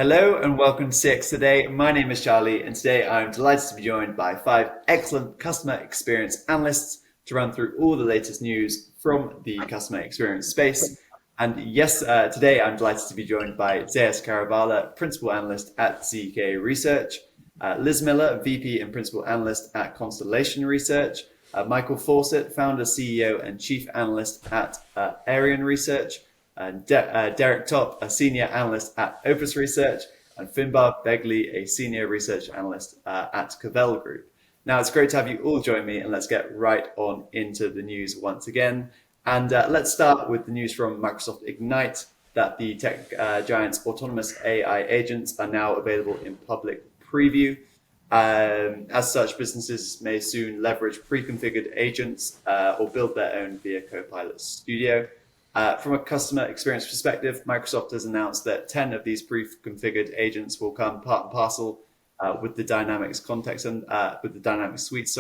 Hello and welcome to CX Today. My name is Charlie, and today I'm delighted to be joined by 5 excellent customer experience analysts to run through all the latest news from the customer experience space. And yes, today I'm delighted to be joined by Zeus Caravala, Principal Analyst at CK Research, Liz Miller, VP and Principal Analyst at Consolidation Research, Michael Fawcett, Founder, CEO and Chief Analyst at Arian Research, and Derek Top, a Senior Analyst at Opus Research, and Finbar Begley, a Senior Research Analyst at Cavell Group. Now, it's great to have you all join me, and let's get right on into the news once again. And let's start with the news from Microsoft Ignite that the tech giant's autonomous AI agents are now available in public preview. As such, businesses may soon leverage pre-configured agents or build their own via Copilot Studio. From a customer experience perspective, Microsoft has announced that 10 of these pre-configured agents will come part and parcel with the Dynamics context and with the Dynamics suite,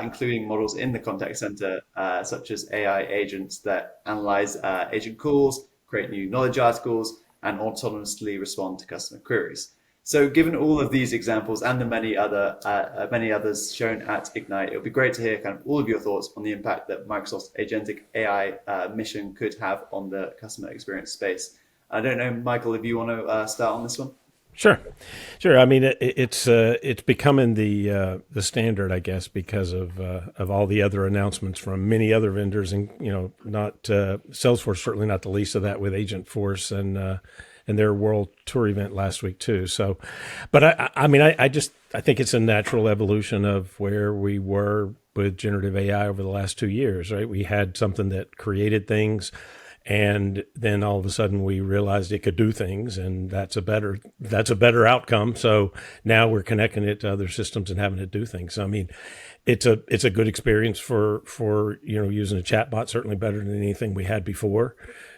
including models in the contact center, such as AI agents that analyze agent calls, create new knowledge articles, and autonomously respond to customer queries. So given all of these examples and the many others shown at Ignite, it would be great to hear kind of all of your thoughts on the impact that Microsoft's agentic AI mission could have on the customer experience space. I don't know, Michael, if you want to start on this one. Sure. I mean, it's becoming the standard, I guess, because of all the other announcements from many other vendors, and not Salesforce, certainly not the least of that, with Agentforce and their world tour event last week too. So, but I think it's a natural evolution of where we were with generative AI over the last 2 years, right? We had something that created things, and then all of a sudden we realized it could do things, and that's a better outcome. So now we're connecting it to other systems and having it do things. So, I mean, it's a good experience for using a chatbot, certainly better than anything we had before.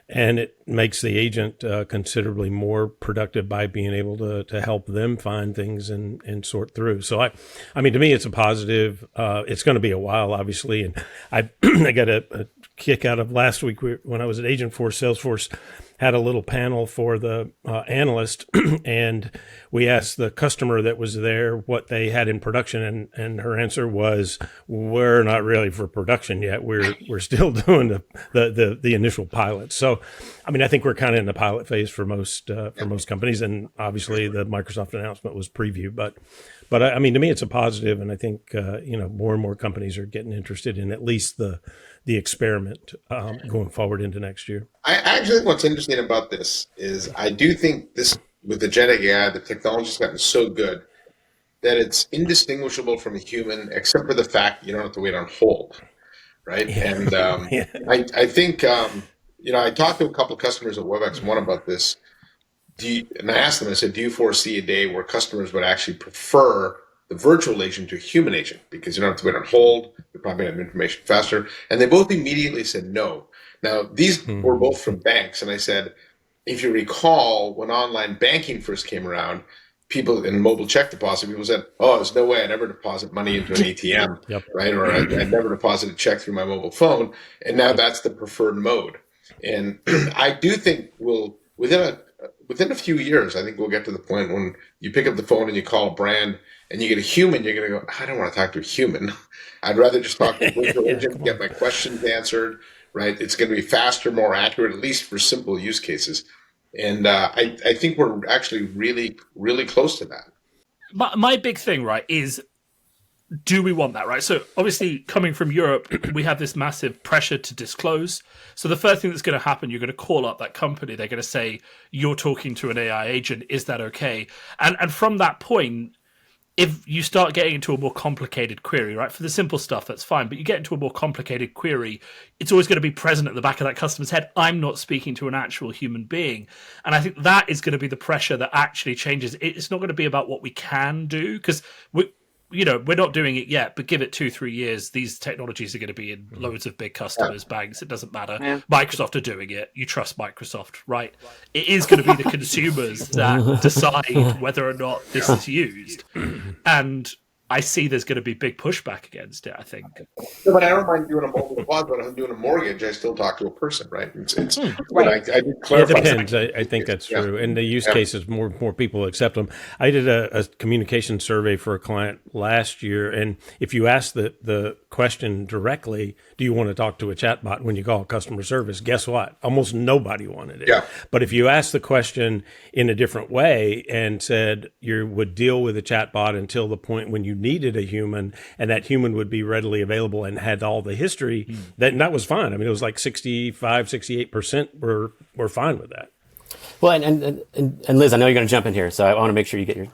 And it makes the agent considerably more productive by being able to help them find things and sort through. So I mean, to me, it's a positive. It's going to be a while, obviously. And I got a kick out of last week when I was at Agentforce. Salesforce had a little panel for the analyst, and we asked the customer that was there what they had in production, and her answer was, "We're not really for production yet. We're still doing the initial pilot." So, I mean, I think we're kind of in the pilot phase for most companies, and obviously the Microsoft announcement was preview, but I mean, to me, it's a positive, and I think more and more companies are getting interested in at least the experiment going forward into next year. I actually think what's interesting about this is I do think this, with the agentic AI, the technology's gotten so good that it's indistinguishable from a human, except for the fact you don't have to wait on hold, right? Yeah. And I think I talked to a couple of customers at WebEx1 about this. And I asked them, I said, do you foresee a day where customers would actually prefer the virtual agent to a human agent because you don't have to wait on hold, you probably have information faster? And they both immediately said no. Now, these were both from banks, and I said, if you recall, when online banking first came around, people in mobile check deposit, people said, oh, there's no way I'd ever deposit money into an ATM, yep. Right? Or I'd never deposit a check through my mobile phone. And now that's the preferred mode. And I do think within a few years, I think we'll get to the point when you pick up the phone and you call a brand and you get a human, you're going to go, I don't want to talk to a human. I'd rather just talk to a virtual agent, get my questions answered, right? It's going to be faster, more accurate, at least for simple use cases. And I think we're actually really, really close to that. My big thing, right, is do we want that, right? So obviously coming from Europe, we have this massive pressure to disclose. So the first thing that's going to happen, you're going to call up that company. They're going to say, you're talking to an AI agent. Is that okay? And from that point, if you start getting into a more complicated query, right, for the simple stuff, that's fine. But you get into a more complicated query, it's always going to be present at the back of that customer's head. I'm not speaking to an actual human being. And I think that is going to be the pressure that actually changes. It's not going to be about what we can do, because we're not doing it yet, but give it 2-3 years, these technologies are going to be in loads of big customers, banks. It doesn't matter. Yeah. Microsoft are doing it. You trust Microsoft, right? It is going to be the consumers that decide whether or not this is used. And I see there's going to be big pushback against it, I think. No, but I don't mind doing a mobile deposit, but if I'm doing a mortgage, I still talk to a person, right? It's Right. I did It clarify. depends. I think that's true. And the use cases, more people accept them. I did a communication survey for a client last year, and if you ask the question directly, do you want to talk to a chatbot when you call customer service? Guess what? Almost nobody wanted it. Yeah. But if you ask the question in a different way and said you would deal with a chatbot until the point when you needed a human, and that human would be readily available and had all the history, that was fine. I mean, it was like 68% were fine with that. Well, and Liz, I know you're going to jump in here, so I want to make sure you get your.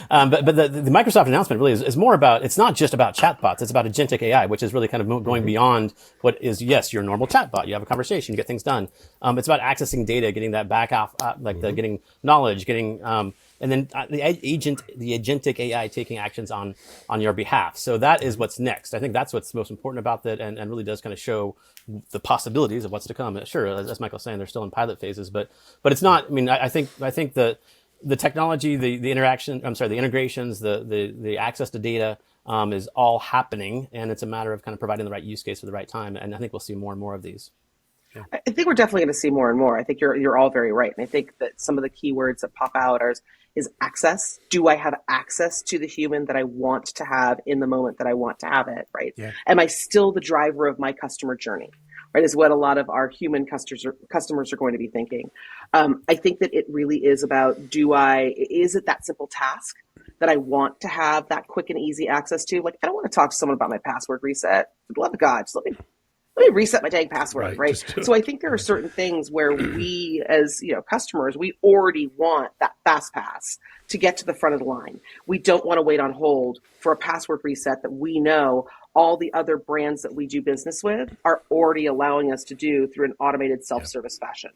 But the Microsoft announcement really is more about, it's not just about chatbots, it's about agentic AI, which is really kind of going beyond what is, yes, your normal chatbot. You have a conversation, you get things done. It's about accessing data, getting that back off, getting knowledge, getting, and then the agentic AI taking actions on your behalf. So that is what's next. I think that's what's most important about that, and really does kind of show the possibilities of what's to come. Sure, as Michael's saying, they're still in pilot phases, but it's not. I mean, I think the technology, the interaction, the integrations, the access to data is all happening, and it's a matter of kind of providing the right use case for the right time. And I think we'll see more and more of these. I think we're definitely going to see more and more. I think you're all very right, and I think that some of the key words that pop out is access. Do I have access to the human that I want to have in the moment that I want to have it, right? Yeah. Am I still the driver of my customer journey, right, is what a lot of our human customers are going to be thinking. I think that it really is about, is it that simple task that I want to have that quick and easy access to? Like, I don't want to talk to someone about my password reset. For the love of God, just let me reset my dang password, right? So I think there are certain things where we, as customers, we already want that fast pass to get to the front of the line. We don't want to wait on hold for a password reset that we know all the other brands that we do business with are already allowing us to do through an automated self-service fashion.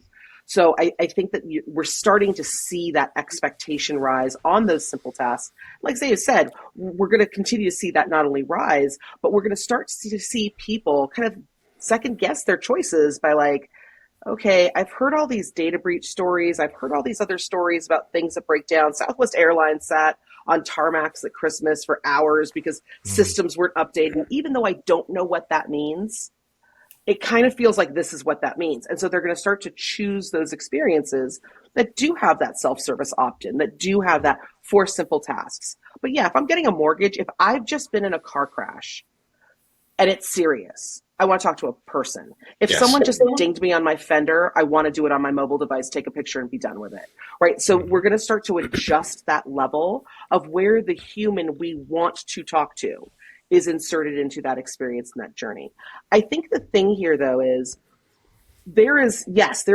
So I think that we're starting to see that expectation rise on those simple tasks. Like Zay said, we're going to continue to see that not only rise, but we're going to start to see people kind of second guess their choices by like, okay, I've heard all these data breach stories. I've heard all these other stories about things that break down. Southwest Airlines sat on tarmacs at Christmas for hours because systems weren't updated. And even though I don't know what that means, it kind of feels like this is what that means. And so they're going to start to choose those experiences that do have that self-service opt-in, that do have that for simple tasks. But yeah, if I'm getting a mortgage, if I've just been in a car crash and it's serious, I want to talk to a person. If someone just dinged me on my fender, I want to do it on my mobile device, take a picture and be done with it, right? So we're going to start to adjust that level of where the human we want to talk to is inserted into that experience and that journey. I think the thing here, though, is there is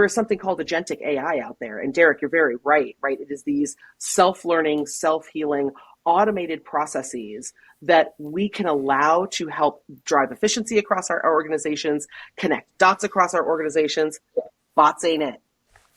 something called agentic AI out there. And Derek, you're very right? It is these self-learning, self-healing, automated processes that we can allow to help drive efficiency across our organizations, connect dots across our organizations. Bots ain't it,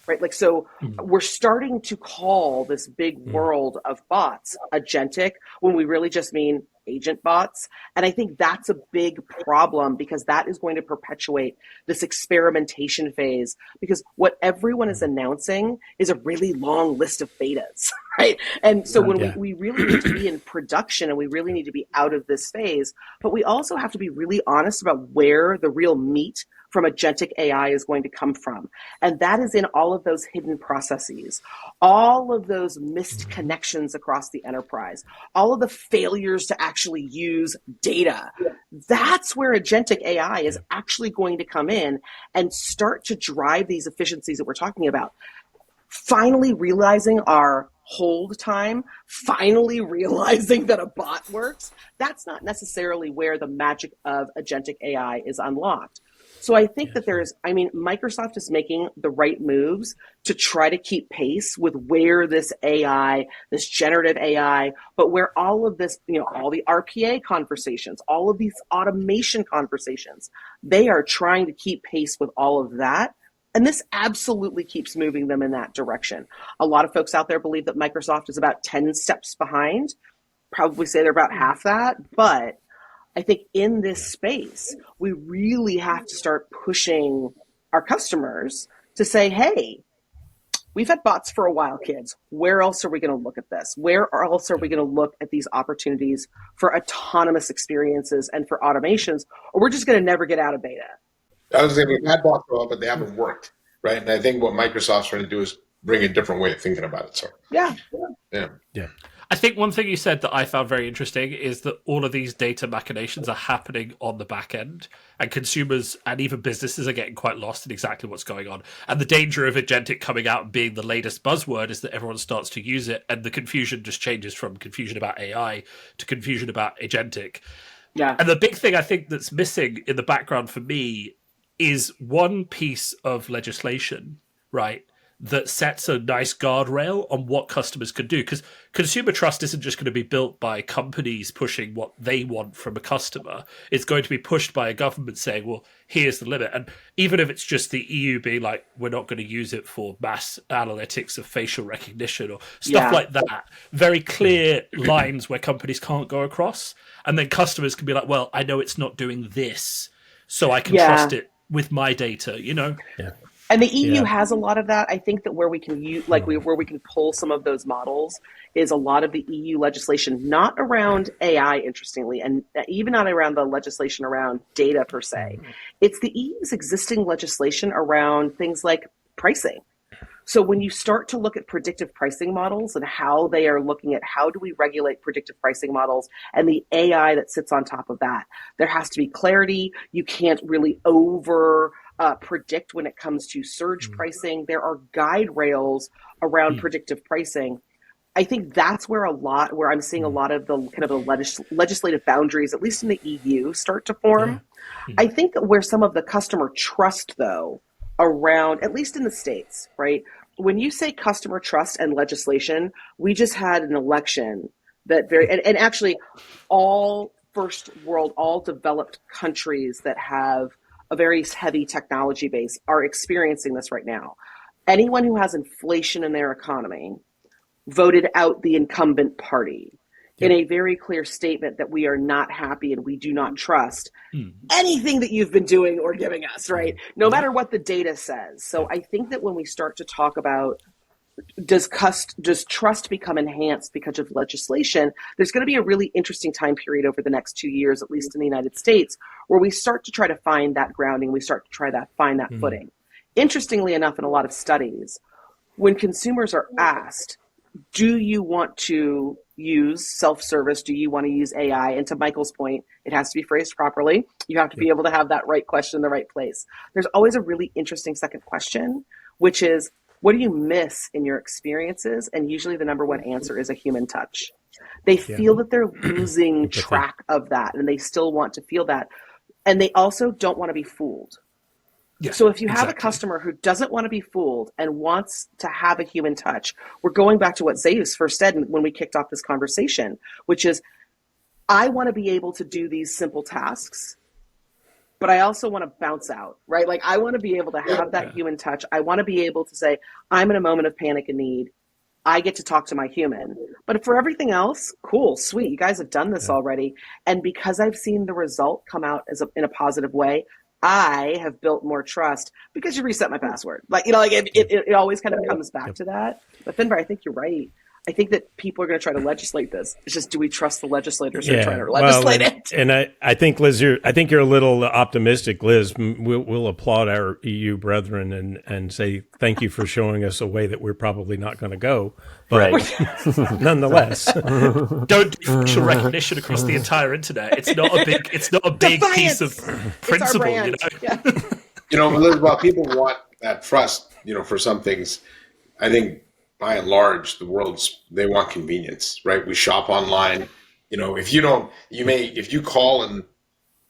right? Like, so we're starting to call this big world of bots agentic when we really just mean agent bots. And I think that's a big problem because that is going to perpetuate this experimentation phase, because what everyone is announcing is a really long list of betas, right? And so when we really need to be in production and we really need to be out of this phase, but we also have to be really honest about where the real meat from agentic AI is going to come from. And that is in all of those hidden processes, all of those missed connections across the enterprise, all of the failures to actually use data. That's where agentic AI is actually going to come in and start to drive these efficiencies that we're talking about. Finally realizing our hold time, finally realizing that a bot works, that's not necessarily where the magic of agentic AI is unlocked. So I think that Microsoft is making the right moves to try to keep pace with where this AI, this generative AI, but where all of this, all the RPA conversations, all of these automation conversations, they are trying to keep pace with all of that. And this absolutely keeps moving them in that direction. A lot of folks out there believe that Microsoft is about 10 steps behind, probably say they're about half that, but I think in this space, we really have to start pushing our customers to say, hey, We've had bots for a while, kids. Where else are we going to look at this? Where else are we going to look at these opportunities for autonomous experiences and for automations? Or we're just going to never get out of beta. I was saying we've had bots for a while, but they haven't worked, right? And I think what Microsoft's trying to do is bring a different way of thinking about it. So yeah. I think one thing you said that I found very interesting is that all of these data machinations are happening on the back end, and consumers and even businesses are getting quite lost in exactly what's going on. And the danger of agentic coming out and being the latest buzzword is that everyone starts to use it, and the confusion just changes from confusion about AI to confusion about agentic. Yeah. And the big thing I think that's missing in the background for me is one piece of legislation, right, that sets a nice guardrail on what customers can do. Because consumer trust isn't just going to be built by companies pushing what they want from a customer. It's going to be pushed by a government saying, well, here's the limit. And even if it's just the EU being like, we're not going to use it for mass analytics of facial recognition or stuff like that, very clear lines where companies can't go across. And then customers can be like, well, I know it's not doing this, so I can trust it with my data, you know? Yeah. And the EU has a lot of that. I think that where we can use, where we can pull some of those models is a lot of the EU legislation, not around AI, interestingly, and even not around the legislation around data per se. It's the EU's existing legislation around things like pricing. So when you start to look at predictive pricing models and how they are looking at how do we regulate predictive pricing models and the AI that sits on top of that, there has to be clarity. You can't really predict when it comes to surge pricing. There are guide rails around predictive pricing. I think that's where I'm seeing a lot of the kind of the legislative boundaries, at least in the EU, start to form. I think that where some of the customer trust, though, around, at least in the States, right? When you say customer trust and legislation, we just had an election that and actually all first world, all developed countries that have a very heavy technology base are experiencing this right now. Anyone who has inflation in their economy voted out the incumbent party in a very clear statement that we are not happy and we do not trust anything that you've been doing or giving us, right? No matter what the data says. So I think that when we start to talk about does trust become enhanced because of legislation, there's going to be a really interesting time period over the next 2 years, at least in the United States, where we start to try to find that grounding, we start to try to find that footing. Interestingly enough, in a lot of studies, when consumers are asked, do you want to use self-service? Do you want to use AI? And to Michael's point, it has to be phrased properly. You have to be able to have that right question in the right place. There's always a really interesting second question, which is, what do you miss in your experiences? And usually the number one answer is a human touch. They feel that they're losing track of that, and they still want to feel that. And they also don't want to be fooled. Yeah, so if you have a customer who doesn't want to be fooled and wants to have a human touch, we're going back to what Zeus first said when we kicked off this conversation, which is, I want to be able to do these simple tasks, but I also want to bounce out, right? Like, I want to be able to have that human touch. I want to be able to say, I'm in a moment of panic and need. I get to talk to my human. But for everything else, cool, sweet. You guys have done this already. And because I've seen the result come out in a positive way, I have built more trust because you reset my password. Like, it always kind of comes back to that. But Finbar, I think you're right. I think that people are going to try to legislate this. It's just, do we trust the legislators who are trying to legislate it? And I think, Liz, you're a little optimistic, Liz. We'll applaud our EU brethren and say thank you for showing us a way that we're probably not going to go. But nonetheless, don't do facial recognition across the entire internet. It's not a big piece of principle. Liz, while people want that trust, for some things, I think, by and large, they want convenience, right? We shop online. If you call and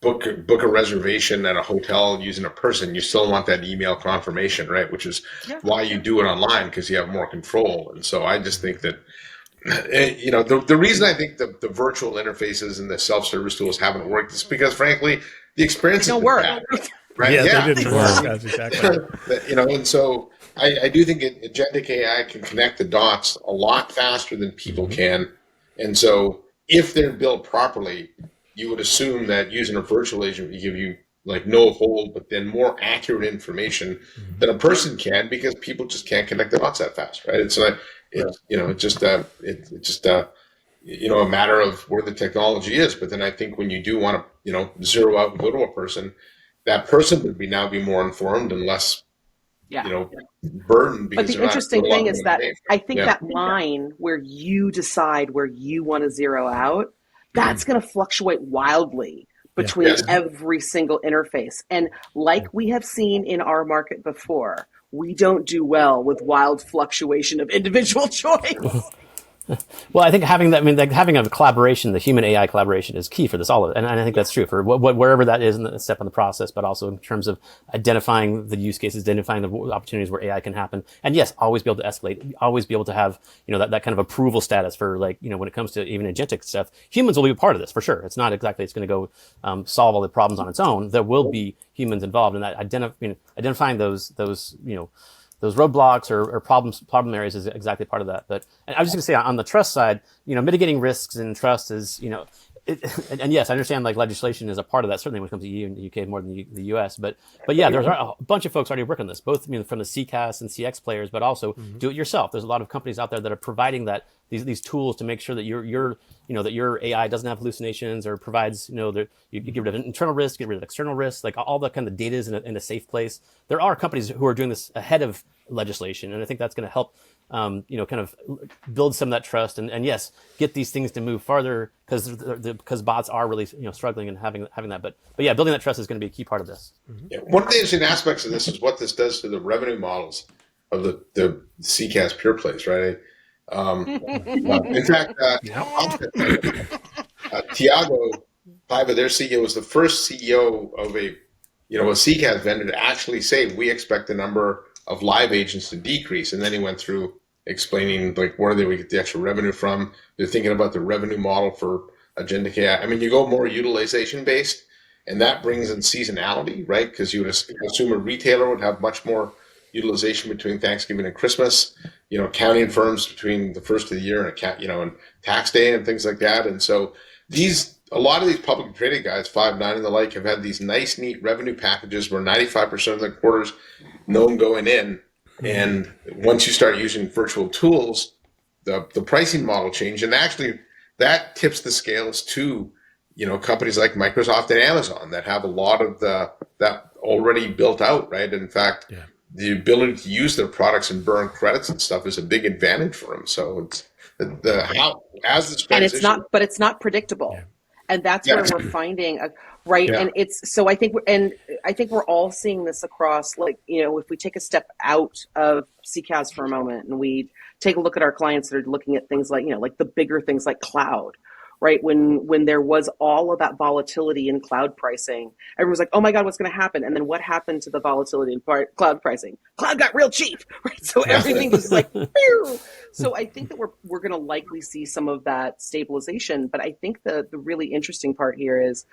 book a reservation at a hotel using a person, you still want that email confirmation, right? Which is why you do it online, because you have more control. And so I just think that, the reason I think the virtual interfaces and the self-service tools haven't worked is because, frankly, the experience don't work. Bad, right? They didn't work. That's exactly right. And so I do think agentic AI can connect the dots a lot faster than people can. And so if they're built properly, you would assume that using a virtual agent would give you like no hold, but then more accurate information than a person can, because people just can't connect the dots that fast, right? It's like it's just a matter of where the technology is. But then I think when you do want to zero out and go to a person, that person would now be more informed and less burdened, But because the interesting thing is that I think Yeah. that line where you decide where you want to zero out, that's going to fluctuate wildly between Yes. every single interface. And like we have seen in our market before, we don't do well with wild fluctuation of individual choice. Well, I think having that, having a collaboration, the human AI collaboration is key for this, all of it. And I think that's true for wherever that is in the step in the process, but also in terms of identifying the use cases, identifying the opportunities where AI can happen. And yes, always be able to escalate, always be able to have, that kind of approval status for when it comes to even agentic stuff. Humans will be a part of this for sure. It's not exactly, it's going to go solve all the problems on its own. There will be humans involved in that, identifying those roadblocks or problem areas is exactly part of that. But and I was just going to say on the trust side, mitigating risks and trust is, and yes, I understand like legislation is a part of that, certainly when it comes to EU and the UK more than the US. But yeah, there's a bunch of folks already working on this, both from the CCaaS and CX players, but also do it yourself. There's a lot of companies out there that are providing these tools to make sure that your AI doesn't have hallucinations, or provides, you get rid of internal risk, get rid of external risk, like all that kind of data is in a safe place. There are companies who are doing this ahead of legislation, and I think that's going to help, kind of build some of that trust, and yes, get these things to move farther, because bots are really struggling and having that. But yeah, building that trust is going to be a key part of this. Yeah. One of the interesting aspects of this is what this does to the revenue models of the CCaaS pure plays, right? In fact, Tiago Paiva, their CEO, was the first CEO of a CCaaS vendor to actually say, we expect the number of live agents to decrease. And then he went through explaining like where they would get the extra revenue from. They're thinking about the revenue model for agentic AI. I mean, you go more utilization based, and that brings in seasonality, right? Because you would assume a retailer would have much more utilization between Thanksgiving and Christmas, accounting firms between the first of the year and tax day and things like that. And so a lot of these publicly traded guys, Five9 and the like, have had these nice, neat revenue packages where 95% of the quarters known going in. And once you start using virtual tools, the pricing model changed. And actually that tips the scales to, companies like Microsoft and Amazon that have a lot of that already built out, right? In fact, the ability to use their products and burn credits and stuff is a big advantage for them. So it's as this transition, and it's not predictable. Yeah. And that's where we're finding right. Yeah. And I think we're all seeing this across, like, if we take a step out of CCaaS for a moment and we take a look at our clients that are looking at things like, like the bigger things like cloud, right? When there was all of that volatility in cloud pricing, everyone was like, oh my God, what's going to happen? And then what happened to the volatility in cloud pricing? Cloud got real cheap, right? So everything was like, pew! So I think that we're going to likely see some of that stabilization. But I think the really interesting part here is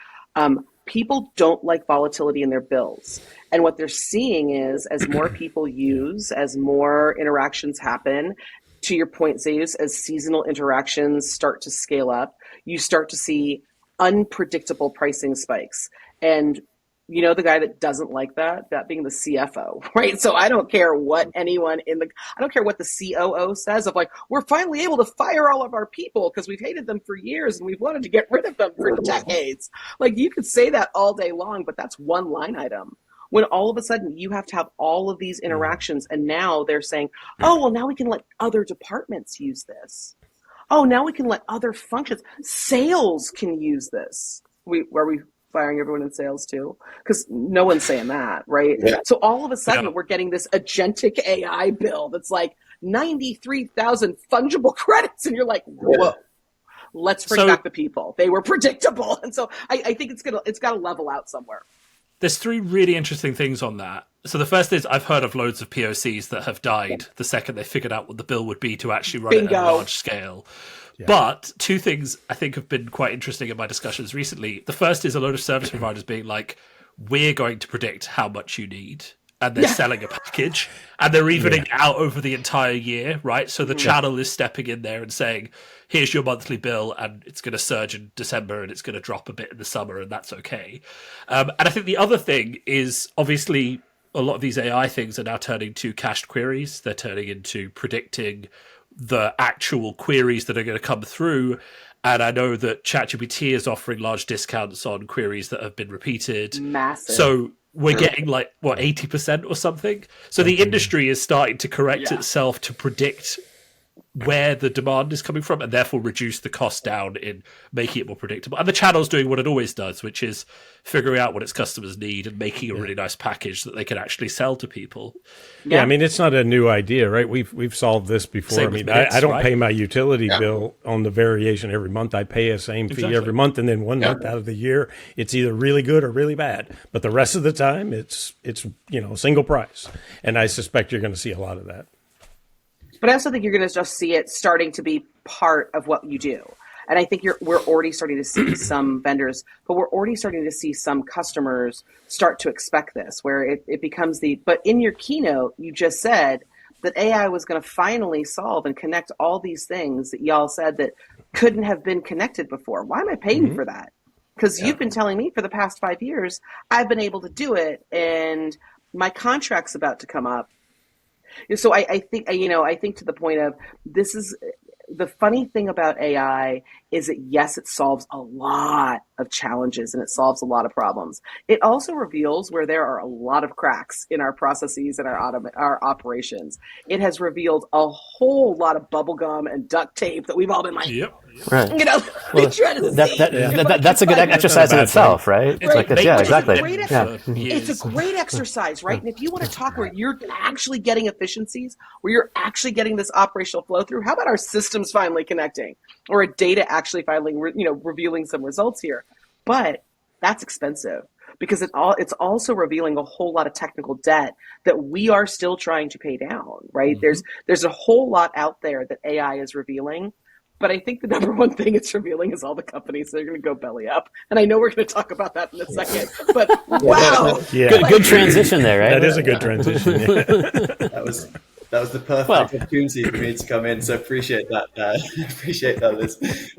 people don't like volatility in their bills. And what they're seeing is, as more people use, as more interactions happen, to your point, Zeus, as seasonal interactions start to scale up, you start to see unpredictable pricing spikes. And the guy that doesn't like that being the CFO, right? So I don't care what I don't care what the COO says of like, we're finally able to fire all of our people because we've hated them for years and we've wanted to get rid of them for decades. Like, you could say that all day long, but that's one line item. When all of a sudden you have to have all of these interactions, and now they're saying, oh, well, now we can let other departments use this. Oh, now we can let other functions. Sales can use this. Are we firing everyone in sales too? Because no one's saying that, right? Yeah. So all of a sudden we're getting this agentic AI bill that's like 93,000 fungible credits. And you're like, whoa. Let's bring back the people. They were predictable. And so I think it's got to level out somewhere. There's three really interesting things on that. So the first is, I've heard of loads of POCs that have died the second they figured out what the bill would be to actually run it at a large scale. Yeah. But two things I think have been quite interesting in my discussions recently. The first is a load of service providers being like, we're going to predict how much you need. and they're selling a package, and they're evening out over the entire year, right? So the channel is stepping in there and saying, here's your monthly bill, and it's going to surge in December and it's going to drop a bit in the summer, and that's okay. And I think the other thing is, obviously, a lot of these AI things are now turning to cached queries. They're turning into predicting the actual queries that are going to come through. And I know that ChatGPT is offering large discounts on queries that have been repeated. Massive. So we're getting 80% or something. So the industry is starting to correct itself to predict where the demand is coming from and therefore reduce the cost down in making it more predictable. And the channel's doing what it always does, which is figuring out what its customers need and making a really nice package that they can actually sell to people. Yeah, I mean, it's not a new idea, right? We've solved this before. Same I mean, with minutes, I don't right? pay my utility bill on the variation every month. I pay a same fee every month, and then one month out of the year, it's either really good or really bad. But the rest of the time, it's single price. And I suspect you're going to see a lot of that. But I also think you're going to just see it starting to be part of what you do. And I think we're already starting to see some vendors, but we're already starting to see some customers start to expect this, where it becomes but in your keynote, you just said that AI was going to finally solve and connect all these things that y'all said that couldn't have been connected before. Why am I paying for that? Because you've been telling me for the past 5 years, I've been able to do it, and my contract's about to come up. So I think to the point of, this is the funny thing about AI is that, yes, it solves a lot of challenges and it solves a lot of problems. It also reveals where there are a lot of cracks in our processes and our operations. It has revealed a whole lot of bubblegum and duct tape that we've all been like, right. That's a good exercise in itself, right? Exactly. It's a great exercise, right? And if you want to talk where you're actually getting efficiencies, where you're actually getting this operational flow through, how about our systems finally connecting, or a data actually finally, revealing some results here? But that's expensive, because it's also revealing a whole lot of technical debt that we are still trying to pay down, right? There's a whole lot out there that AI is revealing. But I think the number one thing it's revealing is all the companies that are going to go belly up. And I know we're going to talk about that in a second. But wow. Good transition there, right? That is a good transition. That was the perfect opportunity for me to come in. So appreciate that. Appreciate that, Liz.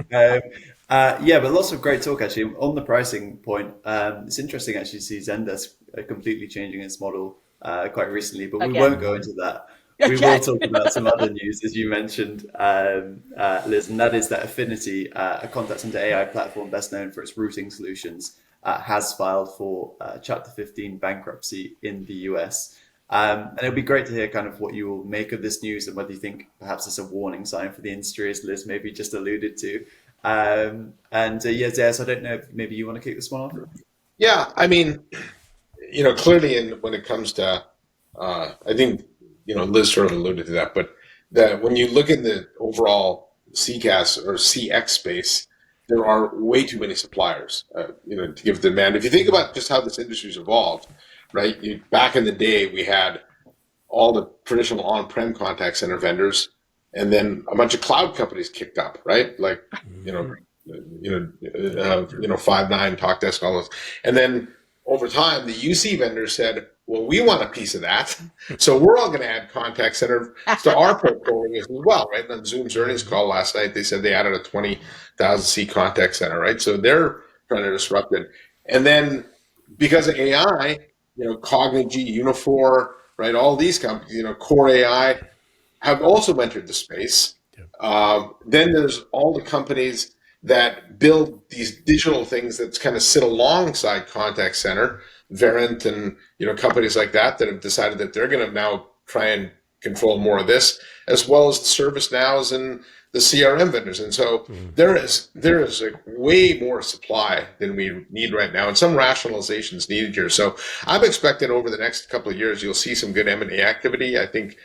But lots of great talk, actually. On the pricing point, it's interesting actually to see Zendesk completely changing its model quite recently. But we won't go into that. We will talk about some other news, as you mentioned, Liz, and that is that Afiniti, a contact center AI platform best known for its routing solutions, has filed for Chapter 15 bankruptcy in the US. And it'll be great to hear kind of what you will make of this news and whether you think perhaps it's a warning sign for the industry, as Liz maybe just alluded to. Zayas, I don't know if maybe you want to kick this one off? Yeah, I mean, clearly when it comes to, I think, Liz sort of alluded to that, but that when you look at the overall CCaaS or CX space, there are way too many suppliers, to give demand. If you think about just how this industry's evolved, right? Back in the day, we had all the traditional on-prem contact center vendors, and then a bunch of cloud companies kicked up, right? Like, Five9, Talkdesk, all those, and then over time, the UC vendors said, well, we want a piece of that. So we're all going to add contact center to our portfolio as well, right? And on Zoom's earnings call last night, they said they added a 20,000 seat contact center, right? So they're trying to disrupt it. And then because of AI, Cognigy, Unifor, right? All these companies, Core AI have also entered the space. Then there's all the companies that build these digital things that kind of sit alongside contact center, Verint and companies like that have decided that they're going to now try and control more of this, as well as the ServiceNows and the CRM vendors. And so there is a way more supply than we need right now, and some rationalization is needed here. So I'm expecting over the next couple of years you'll see some good M&A activity. I think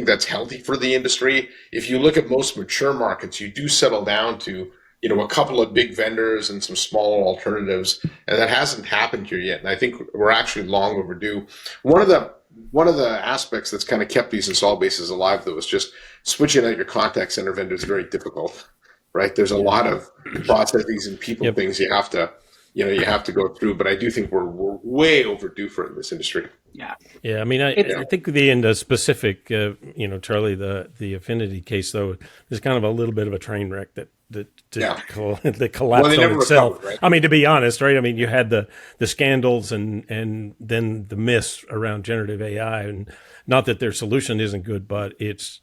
that's healthy for the industry. If you look at most mature markets, you do settle down to a couple of big vendors and some smaller alternatives, and that hasn't happened here yet. And I think we're actually long overdue. One of the aspects that's kind of kept these install bases alive, though, is just switching out your contact center vendor is very difficult, right? There's a lot of processes and things you have to go through. But I do think we're way overdue for it in this industry. Yeah. Yeah, I mean, I think in the specific, Charlie, the Afiniti case, though, is kind of a little bit of a train wreck that that collapsed on itself. Recovered, right? I mean, to be honest, right? I mean, you had the scandals and then the myths around generative AI, and not that their solution isn't good, but it's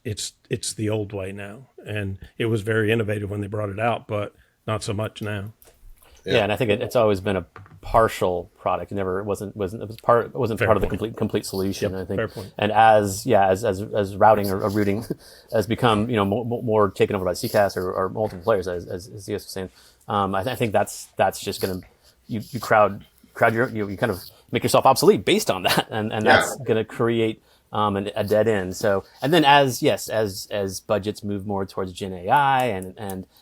the old way now, and it was very innovative when they brought it out, but not so much now. Yeah, and I think it's always been a partial product. It wasn't part of the complete solution. Yep, I think. fair point. And as routing or routing has become more taken over by CCaaS or multiple players, as Zios was saying, I think that's just going to you crowd you kind of make yourself obsolete based on that, and that's going to create a dead end. So, and then as budgets move more towards Gen AI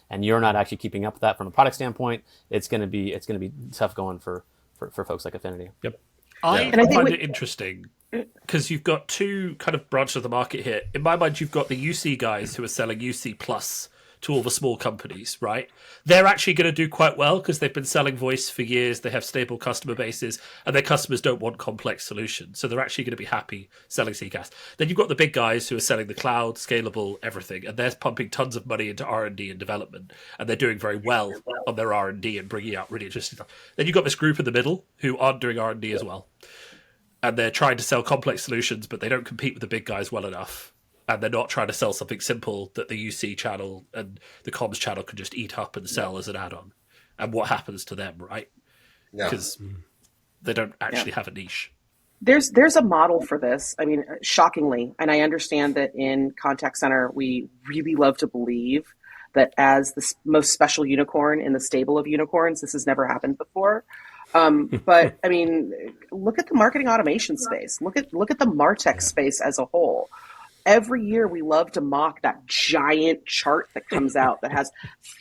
and you're not actually keeping up with that from a product standpoint, it's going to be tough going for folks like Afiniti. Yep. I find it interesting because you've got two kind of branches of the market here. In my mind, you've got the UC guys who are selling UC plus to all the small companies, right? They're actually going to do quite well because they've been selling voice for years. They have stable customer bases and their customers don't want complex solutions. So they're actually going to be happy selling CCaaS. Then you've got the big guys who are selling the cloud, scalable, everything. And they're pumping tons of money into R&D and development. And they're doing very well on their R&D and bringing out really interesting stuff. Then you've got this group in the middle who aren't doing R&D as well. And they're trying to sell complex solutions, but they don't compete with the big guys well enough. And they're not trying to sell something simple that the UC channel and the comms channel can just eat up and sell as an add-on. And what happens to them, right? Because they don't actually have a niche. There's a model for this. I mean, shockingly, and I understand that in contact center, we really love to believe that as the most special unicorn in the stable of unicorns, this has never happened before. But I mean, look at the marketing automation space. Look at the MarTech space as a whole. Every year we love to mock that giant chart that comes out that has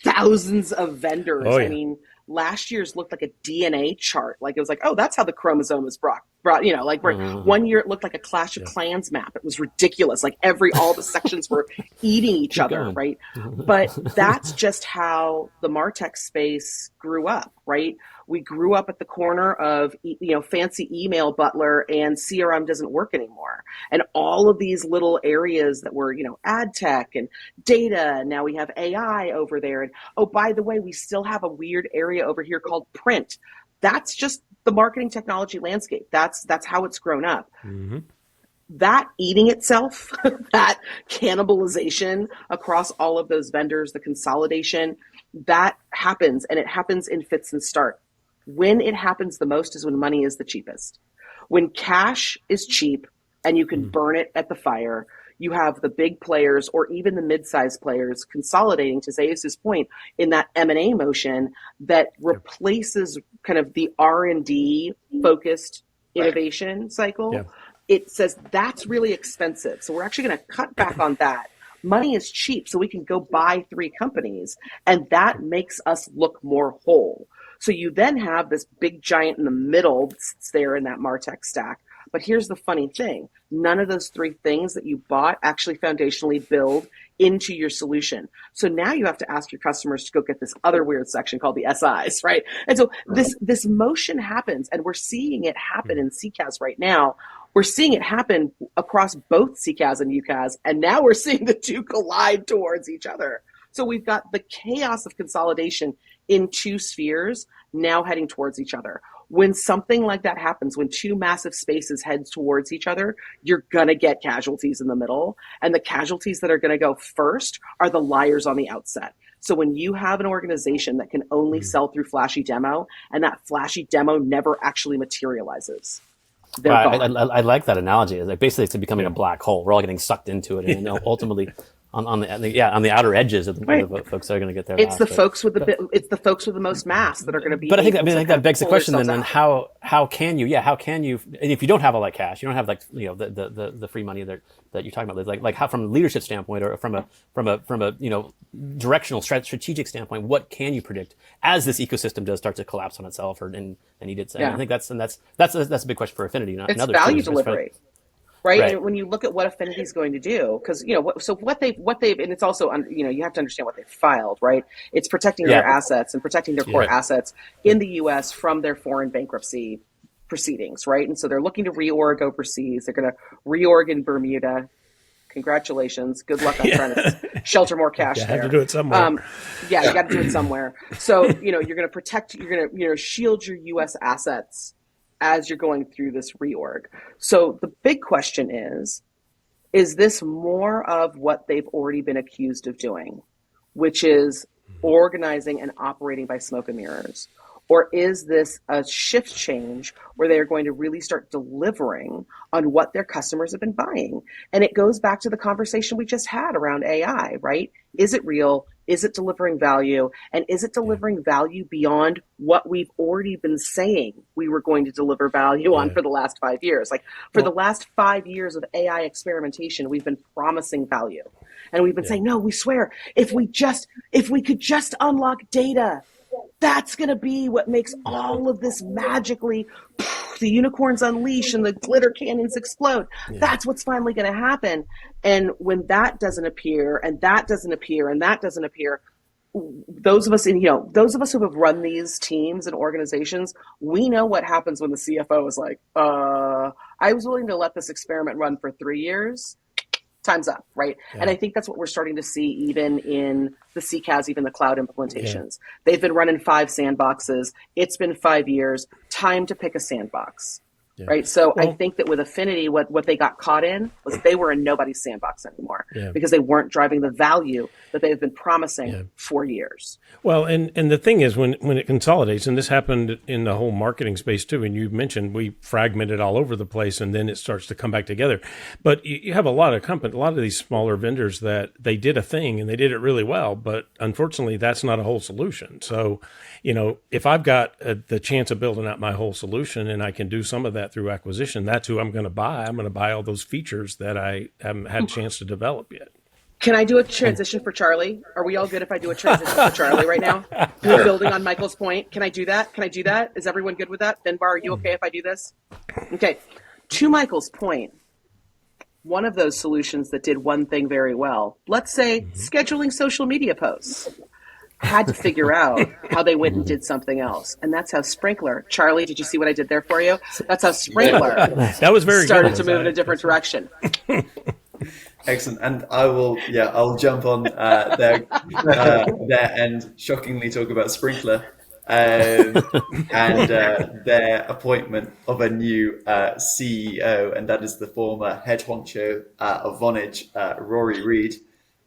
thousands of vendors. Oh, yeah. I mean, last year's looked like a DNA chart. Like it was like, oh, that's how the chromosome is brought. One year it looked like a Clash of Clans map. It was ridiculous. Like all the sections were eating each other, going. right? But that's just how the MarTech space grew up, right? We grew up at the corner of, fancy email butler and CRM doesn't work anymore. And all of these little areas that were, ad tech and data. And now we have AI over there. And oh, by the way, we still have a weird area over here called print. That's just the marketing technology landscape. That's how it's grown up. Mm-hmm. That eating itself, that cannibalization across all of those vendors, the consolidation, that happens, and it happens in fits and starts. When it happens the most is when money is the cheapest. When cash is cheap and you can burn it at the fire, you have the big players or even the mid-sized players consolidating, to Zeus's point, in that M&A motion that replaces kind of the R&D focused innovation cycle. Yeah. It says that's really expensive. So we're actually going to cut back on that. Money is cheap, so we can go buy 3 companies, and that makes us look more whole. So you then have this big giant in the middle that's there in that MarTech stack. But here's the funny thing. None of those 3 things that you bought actually foundationally build into your solution. So now you have to ask your customers to go get this other weird section called the SIs, right? And so this motion happens, and we're seeing it happen in CCaaS right now. We're seeing it happen across both CCaaS and UCaaS, and now we're seeing the two collide towards each other. So we've got the chaos of consolidation in 2 spheres now heading towards each other. When something like that happens, when 2 massive spaces head towards each other, you're going to get casualties in the middle. And the casualties that are going to go first are the liars on the outset. So when you have an organization that can only sell through flashy demo, and that flashy demo never actually materializes, I like that analogy. Like basically, it's becoming a black hole. We're all getting sucked into it, and ultimately, on the outer edges of the folks that are going to get there. It's the folks with the most mass that are going to be. But I think that begs the question. Then how can you? And if you don't have all that cash, you don't have the free money that you're talking about. Like how from a leadership standpoint or from a directional strategic standpoint, what can you predict as this ecosystem does start to collapse on itself and eat its? Yeah. I think that's a big question for Afiniti. It's value delivery. Right? And when you look at what Afiniti is going to do, because what they've, and it's also you have to understand what they've filed, right? It's protecting their assets and protecting their core assets in the U.S. from their foreign bankruptcy proceedings, right? And so they're looking to reorg overseas. They're going to reorg in Bermuda. Congratulations. Good luck on trying to shelter more cash there. You have to do it somewhere. Yeah, you got to do it somewhere. So, you're going to protect, you're going to, shield your U.S. assets as you're going through this reorg. So the big question is this more of what they've already been accused of doing, which is organizing and operating by smoke and mirrors? Or is this a shift change where they're going to really start delivering on what their customers have been buying? And it goes back to the conversation we just had around AI, right? Is it real? Is it delivering value? And is it delivering value beyond what we've already been saying we were going to deliver value on for the last 5 years? Like for the last 5 years of AI experimentation, we've been promising value. And we've been saying, no, we swear, if we could just unlock data, that's going to be what makes all of this magically, the unicorns unleash and the glitter cannons explode. That's what's finally going to happen. And when that doesn't appear, and that doesn't appear, and that doesn't appear, those of us who have run these teams and organizations, we know what happens when the CFO is like, I was willing to let this experiment run for 3 years. Time's up, right? Yeah. And I think that's what we're starting to see even in the CCaaS, even the cloud implementations. Yeah. They've been running 5 sandboxes. It's been 5 years. Time to pick a sandbox, right? So I think that with Afiniti, what they got caught in was they were in nobody's sandbox anymore because they weren't driving the value that they've been promising for years. Well, and the thing is, when it consolidates, and this happened in the whole marketing space too, and you mentioned we fragmented all over the place, and then it starts to come back together. But you have a lot of these smaller vendors that they did a thing and they did it really well, but unfortunately, that's not a whole solution. So, if I've got the chance of building out my whole solution and I can do some of that through acquisition, that's who I'm going to buy. I'm going to buy all those features that I haven't had a chance to develop yet. Can I do a transition for Charlie? Are we all good if I do a transition for Charlie right now? We're building on Michael's point. Can I do that? Is everyone good with that? Finbar, are you okay if I do this? Okay. To Michael's point, one of those solutions that did one thing very well, let's say scheduling social media posts, had to figure out how they went and did something else. And that's how Sprinklr, Charlie, did you see what I did there for you? That's how Sprinklr that was very started good. to move in a different direction. Excellent. And I'll jump on there and shockingly talk about Sprinklr and their appointment of a new CEO, and that is the former head honcho of Vonage, Rory Reid.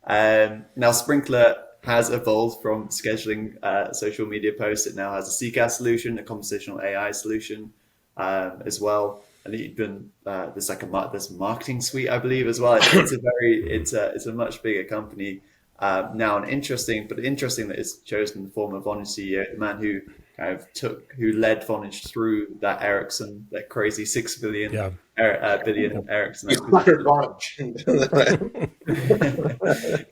Now, Sprinklr has evolved from scheduling social media posts. It now has a CCaaS solution, a conversational AI solution as well. And even there's there's a marketing suite, I believe, as well. It's a much bigger company now, and interesting that it's chosen the former Vonage CEO, the man who who led Vonage through that crazy $6 billion billion Ericsson.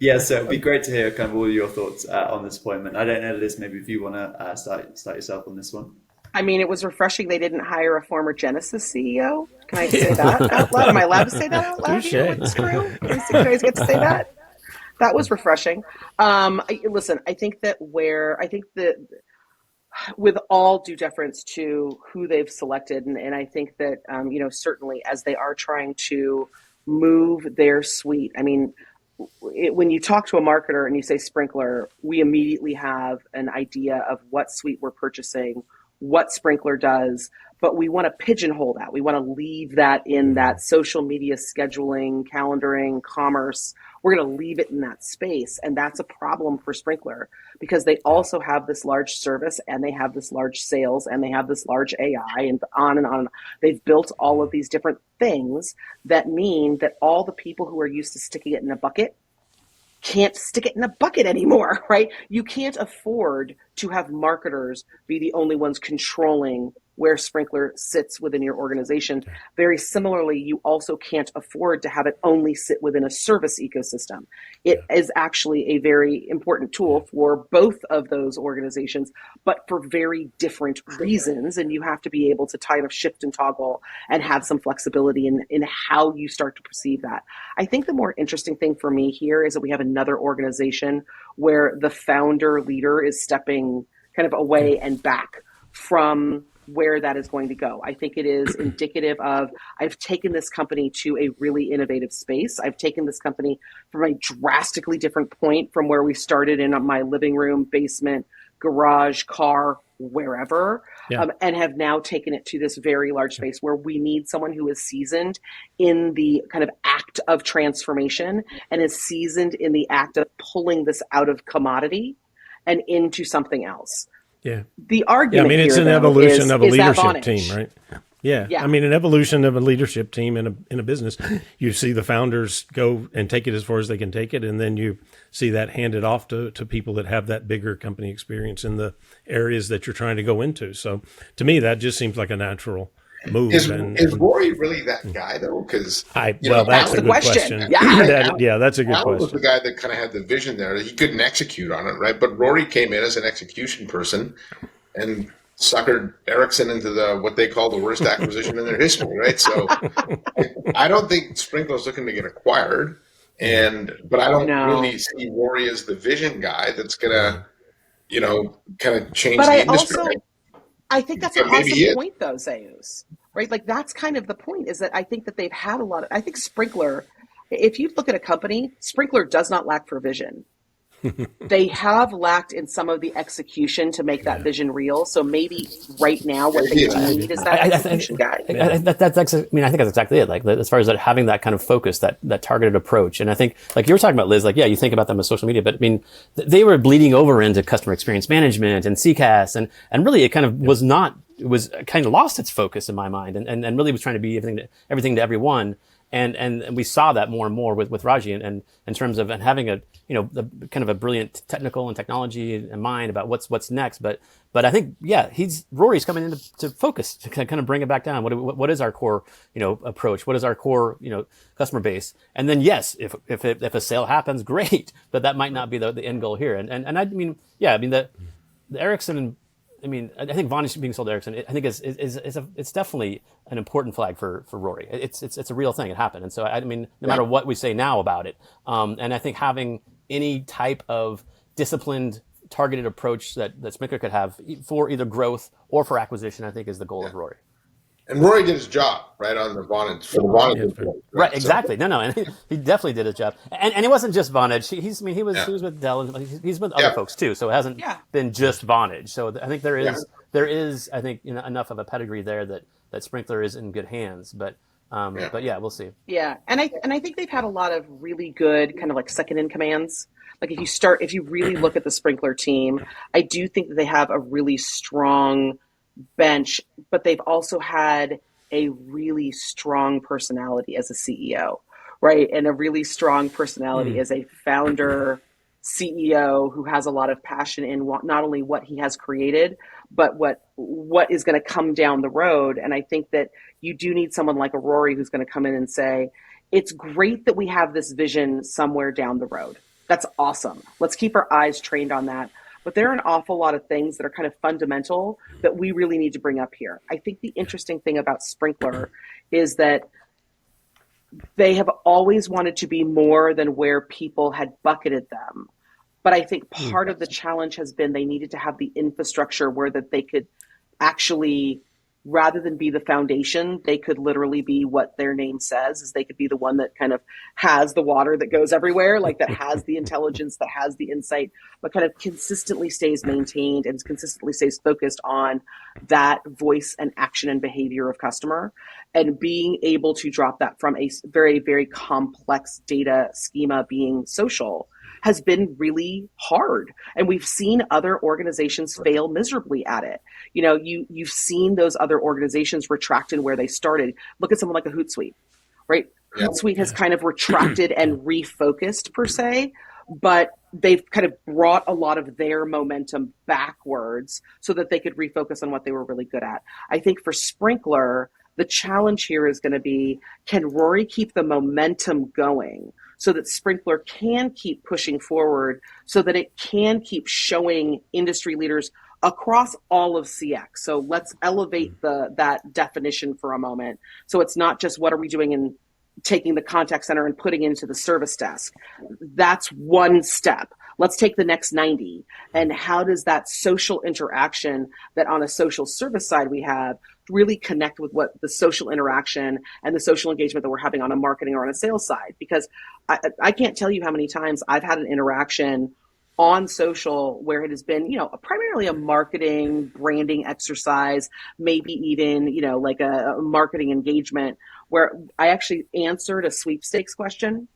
Yeah, so it'd be great to hear kind of all your thoughts on this appointment. I don't know, Liz, maybe if you want to start yourself on this one. I mean, it was refreshing they didn't hire a former Genesis CEO. Can I say that out loud? Am I allowed to say that out loud here with this crew? Can you guys get to say that? That was refreshing. Listen, I think that with all due deference to who they've selected, and I think that, certainly as they are trying to move their suite, I mean, when you talk to a marketer and you say Sprinklr, we immediately have an idea of what suite we're purchasing, what Sprinklr does, but we want to pigeonhole that. We want to leave that in that social media scheduling, calendaring, commerce. We're going to leave it in that space. And that's a problem for Sprinklr because they also have this large service and they have this large sales and they have this large AI and on and on. They've built all of these different things that mean that all the people who are used to sticking it in a bucket can't stick it in a bucket anymore, right? You can't afford to have marketers be the only ones controlling where Sprinklr sits within your organization. Very similarly, you also can't afford to have it only sit within a service ecosystem. It is actually a very important tool for both of those organizations, but for very different reasons. And you have to be able to kind of shift and toggle and have some flexibility in how you start to perceive that. I think the more interesting thing for me here is that we have another organization where the founder leader is stepping kind of away and back from where that is going to go. I think it is indicative of, I've taken this company to a really innovative space. I've taken this company from a drastically different point from where we started in my living room, basement, garage, car, wherever, and have now taken it to this very large space where we need someone who is seasoned in the kind of act of transformation and is seasoned in the act of pulling this out of commodity and into something else. Yeah. The argument it's here, an though, evolution of a is that leadership Vonage. team, right? Yeah. Yeah. I mean, an evolution of a leadership team in a business. You see the founders go and take it as far as they can take it, and then you see that handed off to people that have that bigger company experience in the areas that you're trying to go into. So to me, that just seems like a natural move. Is Rory really that guy, though? Because that's a good question. Yeah. That's a good Alan was question. the guy that kind of had the vision there. He couldn't execute on it, right? But Rory came in as an execution person and suckered Ericsson into what they call the worst acquisition in their history, right? So I don't think Sprinklr's looking to get acquired, but I don't really see Rory as the vision guy that's gonna, kind of change the industry. I think that's an awesome point, though, Zeus. Right? Like, that's kind of the point, is that I think that they've had I think Sprinklr, if you look at a company, Sprinklr does not lack for vision. They have lacked in some of the execution to make that vision real. So maybe right now what they need is that execution guy. I think that's exactly it. Like, as far as that, having that kind of focus, that targeted approach. And I think, like you were talking about, Liz, like, yeah, you think about them as social media, but I mean, they were bleeding over into customer experience management and CCaaS, and really it kind of was kind of lost its focus in my mind, and really was trying to be everything to everyone. And we saw that more and more with Raji, and in terms of having a kind of a brilliant technical and technology in mind about what's next. But I think Rory's coming in to focus, to kind of bring it back down. What is our core approach? What is our core customer base? And then if a sale happens, great. But that might not be the end goal here. And I mean the Ericsson. I mean, I think Vonage being sold to Ericsson, I think it's definitely an important flag for Rory. It's a real thing. It happened. And so, I mean, no matter what we say now about it, and I think having any type of disciplined, targeted approach that Sprinklr could have for either growth or for acquisition, I think is the goal of Rory. And Rory did his job, right, on the Vonage. For the Vonage, right, exactly. No, and he definitely did his job. And it wasn't just Vonage. He was with Dell, and he's with other folks too. So it hasn't been just Vonage. So I think there is I think enough of a pedigree there that Sprinklr is in good hands. But we'll see. Yeah, and I think they've had a lot of really good kind of like second in commands. Like if you really look at the Sprinklr team, I do think that they have a really strong bench, but they've also had a really strong personality as a CEO, right? And a really strong personality as a founder CEO who has a lot of passion in not only what he has created, but what is going to come down the road. And I think that you do need someone like a Rory who's going to come in and say, it's great that we have this vision somewhere down the road. That's awesome. Let's keep our eyes trained on that. But there are an awful lot of things that are kind of fundamental that we really need to bring up here. I think the interesting thing about Sprinklr is that they have always wanted to be more than where people had bucketed them. But I think part of the challenge has been they needed to have the infrastructure where that they could actually, rather than be the foundation, they could literally be what their name says, is they could be the one that kind of has the water that goes everywhere, like that has the intelligence, that has the insight, but kind of consistently stays maintained and consistently stays focused on that voice and action and behavior of customer, and being able to drop that from a very, very complex data schema being social has been really hard. And we've seen other organizations fail miserably at it. You've seen those other organizations retract in where they started. Look at someone like a Hootsuite, right? Yeah. Hootsuite has kind of retracted and refocused per se, but they've kind of brought a lot of their momentum backwards so that they could refocus on what they were really good at. I think for Sprinklr, the challenge here is going to be, can Rory keep the momentum going so that Sprinklr can keep pushing forward, so that it can keep showing industry leaders across all of CX. So let's elevate that definition for a moment. So it's not just what are we doing in taking the contact center and putting into the service desk. That's one step. Let's take the next 90. And how does that social interaction that on a social service side we have really connect with what the social interaction and the social engagement that we're having on a marketing or on a sales side? Because I can't tell you how many times I've had an interaction on social where it has been, primarily a marketing branding exercise, maybe even, like a marketing engagement where I actually answered a sweepstakes question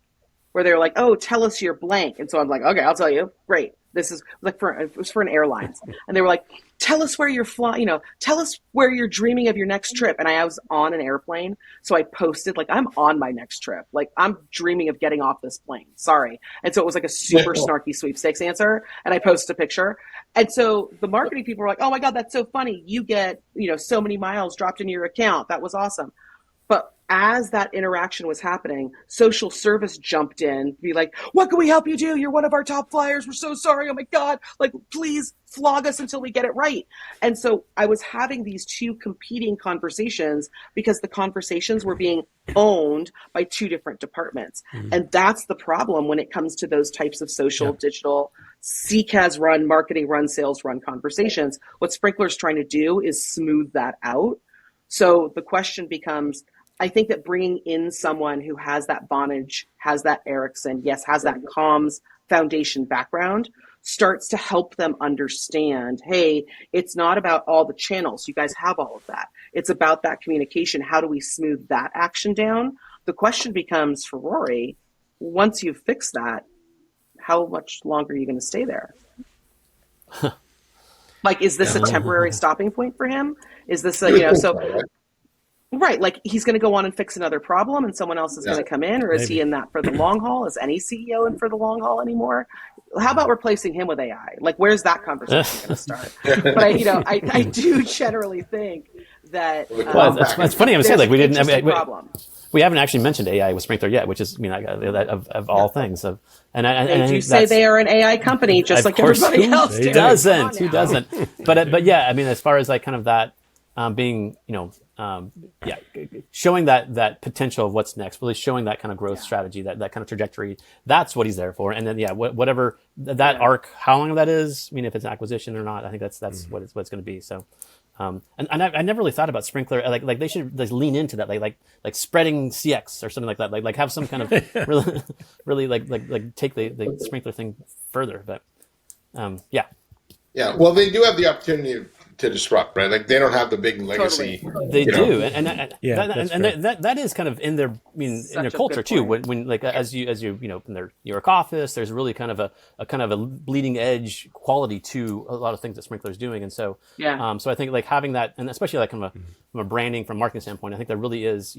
where they're like, oh, tell us your blank. And so I'm like, okay, I'll tell you. Great. This is like it was for an airlines. And they were like, tell us where you're flying, tell us where you're dreaming of your next trip. And I was on an airplane. So I posted like, I'm on my next trip. Like I'm dreaming of getting off this plane. Sorry. And so it was like a super snarky sweepstakes answer. And I posted a picture. And so the marketing people were like, oh my God, that's so funny. You get, so many miles dropped into your account. That was awesome. But as that interaction was happening, social service jumped in, be like, what can we help you do? You're one of our top flyers. We're so sorry. Oh my God. Like, please flog us until we get it right. And so I was having these two competing conversations because the conversations were being owned by two different departments. Mm-hmm. And that's the problem when it comes to those types of social, digital, CCaaS run, marketing run, sales run conversations. What Sprinklr is trying to do is smooth that out. So the question becomes, I think that bringing in someone who has that Vonage, has that Ericsson, yes, has that comms foundation background, starts to help them understand, hey, it's not about all the channels. You guys have all of that. It's about that communication. How do we smooth that action down? The question becomes for Rory, once you've fixed that, how much longer are you going to stay there? Like, is this a temporary stopping point for him? Is this right, like he's going to go on and fix another problem and someone else is going to come in, or is he in that for the long haul? Is any CEO in for the long haul anymore? How about replacing him with AI? Like, where's that conversation going to start? But I do generally think that that's funny. I was saying like we didn't. Problem. We haven't actually mentioned AI with Sprinklr yet, which is, of all things. They do say they are an AI company, just like everybody else. Who doesn't? Who doesn't? But yeah, I mean, as far as like kind of that being, showing that potential of what's next, really showing that kind of growth strategy, that kind of trajectory. That's what he's there for. And then whatever that arc, how long that is. I mean, if it's an acquisition or not, I think that's what it's going to be. So. And I never really thought about Sprinklr. Like they should lean into that, like spreading CX or something like that. Like have some kind of really like take the Sprinklr thing further. But yeah. Well, they do have the opportunity to disrupt, right? Like they don't have the big legacy. Totally. They do, and that is kind of in their in their culture too. When like as you in their New York office, there's really kind of a bleeding edge quality to a lot of things that Sprinklr is doing, and so so I think like having that, and especially like from a branding, from a marketing standpoint, I think there really is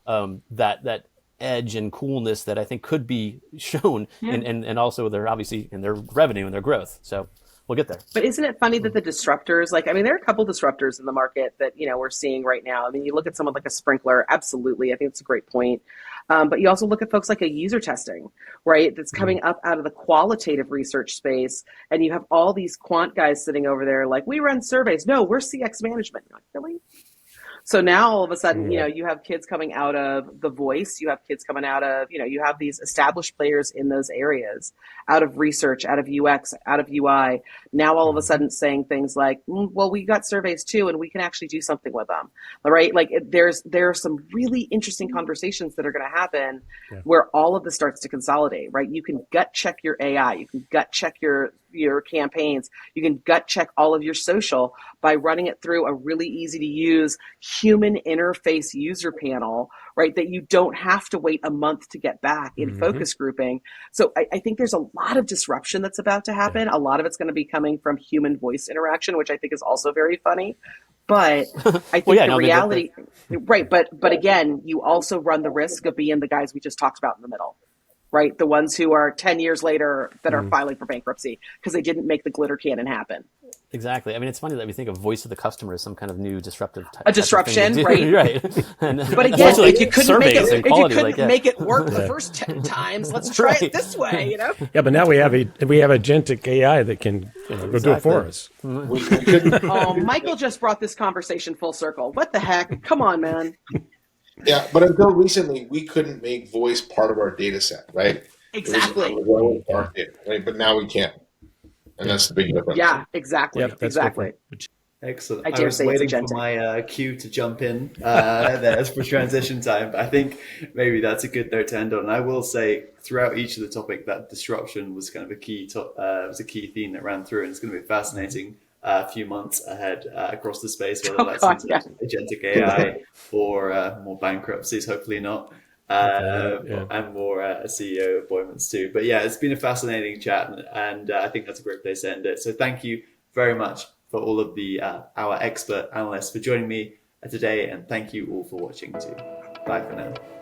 that edge and coolness that I think could be shown, and also they're obviously in their revenue and their growth. So. We'll get there. But isn't it funny that the disruptors, there are a couple disruptors in the market that, we're seeing right now. I mean, you look at someone like a Sprinklr, absolutely. I think it's a great point. But you also look at folks like a user testing, right? That's coming up out of the qualitative research space. And you have all these quant guys sitting over there like, we run surveys. No, we're CX management. You're like, really? So now all of a sudden, you have kids coming out of the voice, you have kids coming out of, you have these established players in those areas, out of research, out of UX, out of UI, now all of a sudden saying things like, well, we got surveys too, and we can actually do something with them, right? Like there are some really interesting conversations that are going to happen where all of this starts to consolidate, right? You can gut check your AI, you can gut check your campaigns, you can gut check all of your social by running it through a really easy to use human interface user panel, right? That you don't have to wait a month to get back in focus grouping. So I think there's a lot of disruption that's about to happen. A lot of it's going to be coming from human voice interaction, which I think is also very funny. But I think reality, right. But again, you also run the risk of being the guys we just talked about in the middle. Right, the ones who are 10 years later that are filing for bankruptcy because they didn't make the glitter cannon happen. Exactly. I mean, it's funny that we think of voice of the customer as some kind of new disruptive type. A disruption, right? Right. But again, if you couldn't make it work the first 10 times, let's try it this way. Yeah, but now we have agentic AI that can go do it for us. Oh, Michael just brought this conversation full circle. What the heck? Come on, man. Yeah, but until recently, we couldn't make voice part of our data set, right? Exactly. Right? But now we can't. And that's the big difference. Yeah, exactly. Yep, that's exactly. Excellent. I I dare was say it's waiting for agentic. my cue to jump in there for transition time, but I think maybe that's a good note to end on. And I will say, throughout each of the topic, that disruption was kind of a key was a key theme that ran through, and it's going to be a fascinating few months ahead across the space, whether that's God, into yeah. agentic AI or more bankruptcies, hopefully not. And more CEO appointments too. But yeah, it's been a fascinating chat, and I think that's a great place to end it. So thank you very much for all of the our expert analysts for joining me today, and thank you all for watching too. Bye for now.